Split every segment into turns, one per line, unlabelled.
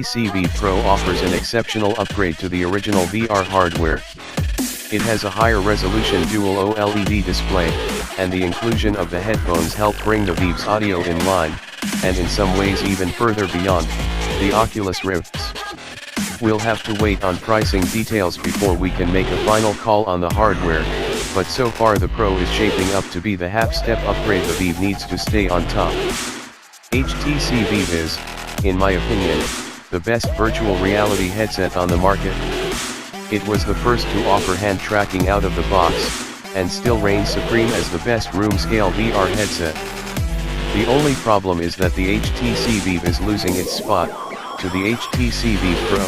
HTC Vive Pro offers an exceptional upgrade to the original VR hardware. It has a higher resolution dual OLED display, and the inclusion of the headphones help bring the Vive's audio in line, and in some ways even further beyond, the Oculus Rifts. We'll have to wait on pricing details before we can make a final call on the hardware, but so far the Pro is shaping up to be the half-step upgrade the Vive needs to stay on top. HTC Vive is, in my opinion, the best virtual reality headset on the market. It was the first to offer hand tracking out of the box, and still reigns supreme as the best room-scale VR headset. The only problem is that the HTC Vive is losing its spot to the HTC Vive Pro.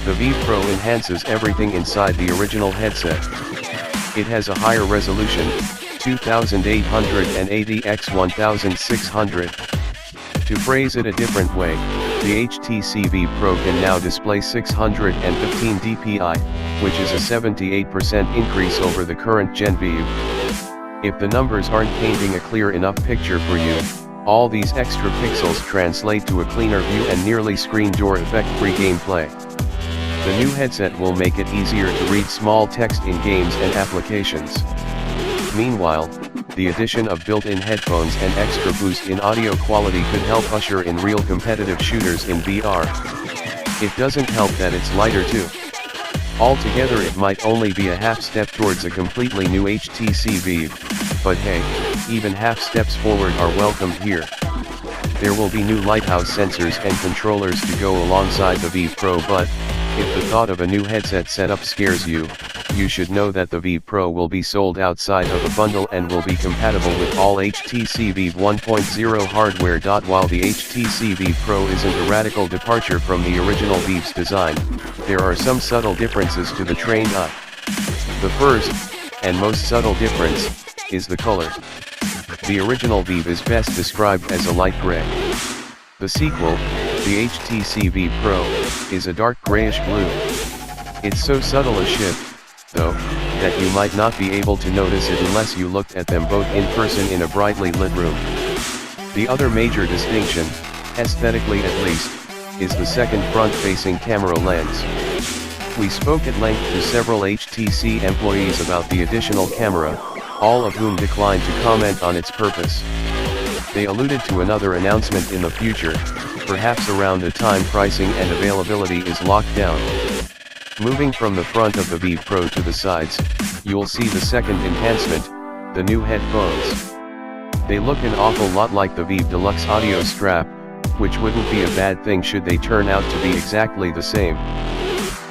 The Vive Pro enhances everything inside the original headset. It has a higher resolution, 2880 x 1600. To phrase it a different way, the HTC Vive Pro can now display 615 dpi, which is a 78% increase over the current Gen Vive. If the numbers aren't painting a clear enough picture for you, all these extra pixels translate to a cleaner view and nearly screen door effect-free gameplay. The new headset will make it easier to read small text in games and applications. Meanwhile, the addition of built-in headphones and extra boost in audio quality could help usher in real competitive shooters in VR. It doesn't help that it's lighter too. Altogether it might only be a half step towards a completely new HTC Vive, but hey, even half steps forward are welcomed here. There will be new lighthouse sensors and controllers to go alongside the Vive Pro, but if the thought of a new headset setup scares you, you should know that the Vive Pro will be sold outside of a bundle and will be compatible with all HTC Vive 1.0 hardware. While the HTC Vive Pro isn't a radical departure from the original Vive's design, there are some subtle differences to the trained eye. The first, and most subtle difference, is the color. The original Vive is best described as a light gray. The sequel, the HTC Vive Pro, is a dark grayish blue. It's so subtle a shift, though, that you might not be able to notice it unless you looked at them both in person in a brightly lit room. The other major distinction, aesthetically at least, is the second front-facing camera lens. We spoke at length to several HTC employees about the additional camera, all of whom declined to comment on its purpose. They alluded to another announcement in the future, perhaps around the time pricing and availability is locked down. Moving from the front of the Vive Pro to the sides, you'll see the second enhancement, the new headphones. They look an awful lot like the Vive Deluxe audio strap, which wouldn't be a bad thing should they turn out to be exactly the same.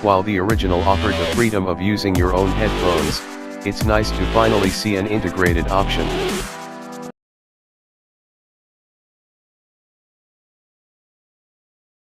While the original offered the freedom of using your own headphones, it's nice to finally see an integrated option.